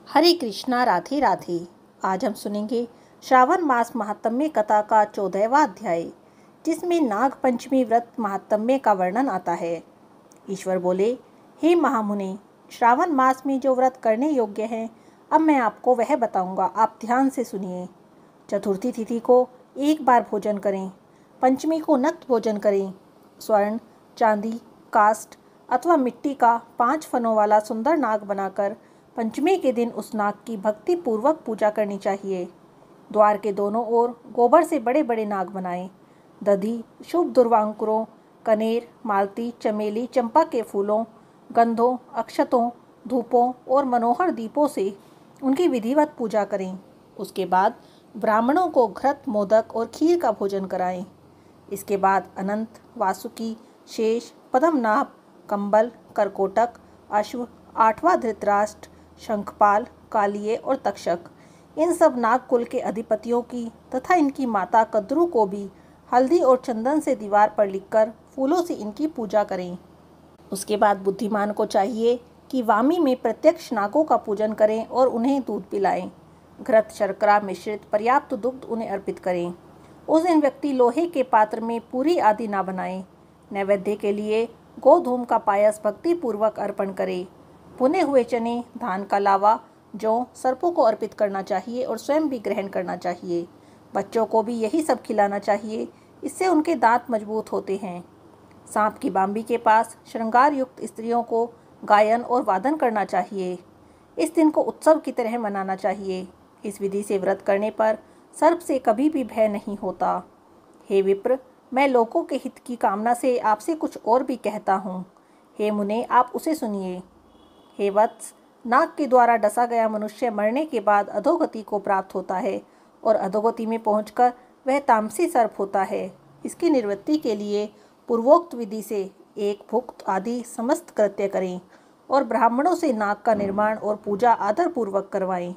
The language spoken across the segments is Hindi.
हरे कृष्णा राधे राधे। आज हम सुनेंगे श्रावण मास महात्म्य कथा का 14वां अध्याय, जिसमें नाग पंचमी व्रत महात्म्य का वर्णन आता है। ईश्वर बोले, हे महामुनि, श्रावण मास में जो व्रत करने योग्य है, अब मैं आपको वह बताऊंगा, आप ध्यान से सुनिए। चतुर्थी तिथि को एक बार भोजन करें, पंचमी को नक्त भोजन करें। स्वर्ण, चांदी, काष्ठ अथवा मिट्टी का 5 फनों वाला सुंदर नाग बनाकर पंचमी के दिन उस नाग की भक्ति पूर्वक पूजा करनी चाहिए। द्वार के दोनों ओर गोबर से बड़े बड़े नाग बनाएं। दधि, शुभ दुर्वांकुरों, कनेर, मालती, चमेली, चंपा के फूलों, गंधों, अक्षतों, धूपों और मनोहर दीपों से उनकी विधिवत पूजा करें। उसके बाद ब्राह्मणों को घृत, मोदक और खीर का भोजन कराएं। इसके बाद अनंत, वासुकी, शेष, पद्मनाभ, कंबल, करकोटक, अश्व, 8वां धृतराष्ट्र, शंखपाल, कालिये और तक्षक, इन सब नाग कुल के अधिपतियों की तथा इनकी माता कद्रू को भी हल्दी और चंदन से दीवार पर लिखकर फूलों से इनकी पूजा करें। उसके बाद बुद्धिमान को चाहिए कि वामी में प्रत्यक्ष नागों का पूजन करें और उन्हें दूध पिलाएं। घृत शर्करा मिश्रित पर्याप्त दुग्ध उन्हें अर्पित करें। उस दिन व्यक्ति लोहे के पात्र में पूरी आदि ना बनाए। नैवेद्य के लिए गोधूम का पायस भक्ति पूर्वक अर्पण करे। भुने हुए चने, धान का लावा, जौ सर्पों को अर्पित करना चाहिए और स्वयं भी ग्रहण करना चाहिए। बच्चों को भी यही सब खिलाना चाहिए, इससे उनके दांत मजबूत होते हैं। सांप की बांबी के पास श्रृंगार युक्त स्त्रियों को गायन और वादन करना चाहिए। इस दिन को उत्सव की तरह मनाना चाहिए। इस विधि से व्रत करने पर सर्प से कभी भी भय नहीं होता। हे विप्र, मैं लोगों के हित की कामना से आपसे कुछ और भी कहता हूँ। हे मुने, आप उसे सुनिए। हे वत्स, नाग के द्वारा डसा गया मनुष्य मरने के बाद अधोगति को प्राप्त होता है और अधोगति में पहुंचकर वह तामसी सर्प होता है। इसकी निवृत्ति के लिए पूर्वोक्त विधि से एक भुक्त आदि समस्त कृत्य करें और ब्राह्मणों से नाग का निर्माण और पूजा आदर पूर्वक करवाएं।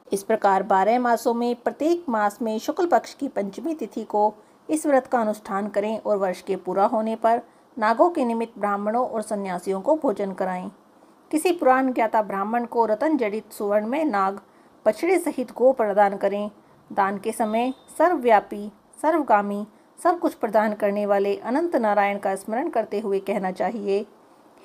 इस प्रकार 12 मासों में प्रत्येक मास में शुक्ल पक्ष की पंचमी तिथि को इस व्रत का अनुष्ठान करें और वर्ष के पूरा होने पर नागों के निमित्त ब्राह्मणों और सन्यासियों को भोजन कराएं। किसी पुराण ज्ञाता ब्राह्मण को रतन जड़ित सुवर्ण में नाग बछड़े सहित गो प्रदान करें। दान के समय सर्वव्यापी, सर्वगामी, सब कुछ प्रदान करने वाले अनंत नारायण का स्मरण करते हुए कहना चाहिए,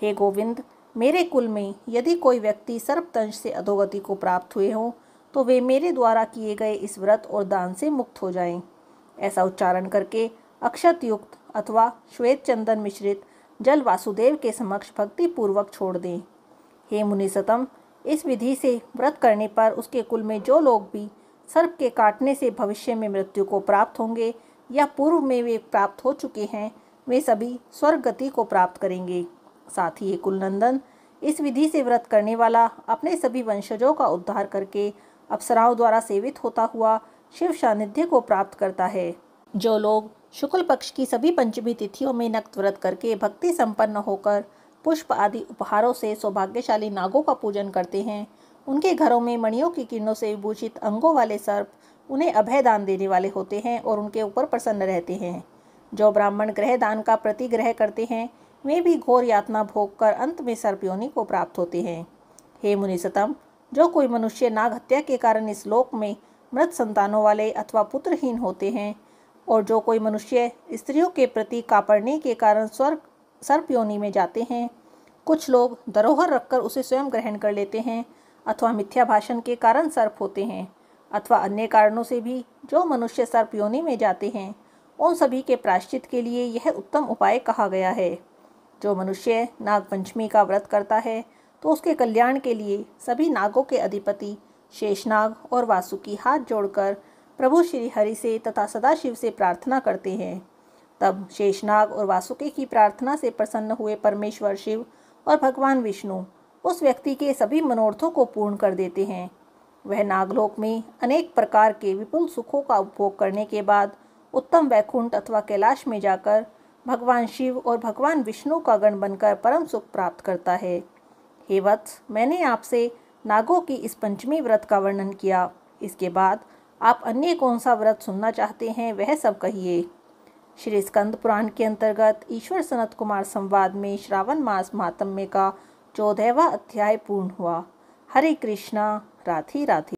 हे गोविंद, मेरे कुल में यदि कोई व्यक्ति सर्पदंश से अधोगति को प्राप्त हुए हों तो वे मेरे द्वारा किए गए इस व्रत और दान से मुक्त हो जाएं। ऐसा उच्चारण करके अक्षत युक्त अथवा श्वेत चंदन मिश्रित जल वासुदेव के समक्ष भक्ति पूर्वक छोड़ दें। हे मुनिसतम, इस विधि से व्रत करने पर उसके कुल में जो लोग भी सर्प के काटने से भविष्य में मृत्यु को प्राप्त होंगे या पूर्व में वे प्राप्त हो चुके हैं, वे सभी स्वर्ग गति को प्राप्त करेंगे। साथ ही कुलनंदन, इस विधि से व्रत करने वाला अपने सभी वंशजों का उद्धार करके अप्सराओं द्वारा सेवित होता हुआ शिव सानिध्य को प्राप्त करता है। जो लोग शुक्ल पक्ष की सभी पंचमी तिथियों में नक्त व्रत करके भक्ति संपन्न होकर पुष्प आदि उपहारों से सौभाग्यशाली नागों का पूजन करते हैं, उनके घरों में मणियों की किरणों से विभूषित अंगों वाले सर्प उन्हें अभय दान देने वाले होते हैं और उनके ऊपर प्रसन्न रहते हैं। जो ब्राह्मण ग्रह दान का प्रतिग्रह करते हैं, वे भी घोर यातना भोग कर अंत में सर्प योनि को प्राप्त होते हैं। हे मुनिसतम, जो कोई मनुष्य नाग हत्या के कारण इस लोक में मृत संतानों वाले अथवा पुत्रहीन होते हैं, और जो कोई मनुष्य स्त्रियों के प्रति कापड़ने के कारण स्वर्ग सर्प योनि में जाते हैं, कुछ लोग धरोहर रखकर उसे स्वयं ग्रहण कर लेते हैं, अथवा मिथ्या भाषण के कारण सर्प होते हैं, अथवा अन्य कारणों से भी जो मनुष्य सर्प योनि में जाते हैं, उन सभी के प्रायश्चित के लिए यह उत्तम उपाय कहा गया है। जो मनुष्य नाग पंचमी का व्रत करता है तो उसके कल्याण के लिए सभी नागों के अधिपति शेषनाग और वासुकी हाथ जोड़कर प्रभु श्री हरि से तथा सदाशिव से प्रार्थना करते हैं। तब शेषनाग और वासुकी की प्रार्थना से प्रसन्न हुए परमेश्वर शिव और भगवान विष्णु उस व्यक्ति के सभी मनोरथों को पूर्ण कर देते हैं। वह नागलोक में अनेक प्रकार के विपुल सुखों का उपभोग करने के बाद उत्तम वैकुंठ अथवा कैलाश में जाकर भगवान शिव और भगवान विष्णु का गण बनकर परम सुख प्राप्त करता है। हे वत्स, मैंने आपसे नागों की इस पंचमी व्रत का वर्णन किया। इसके बाद आप अन्य कौन सा व्रत सुनना चाहते हैं, वह सब कहिए। श्री स्कंद पुराण के अंतर्गत ईश्वर सनत कुमार संवाद में श्रावण मास महात्म्य का 14वां अध्याय पूर्ण हुआ। हरे कृष्णा। राधे राधे।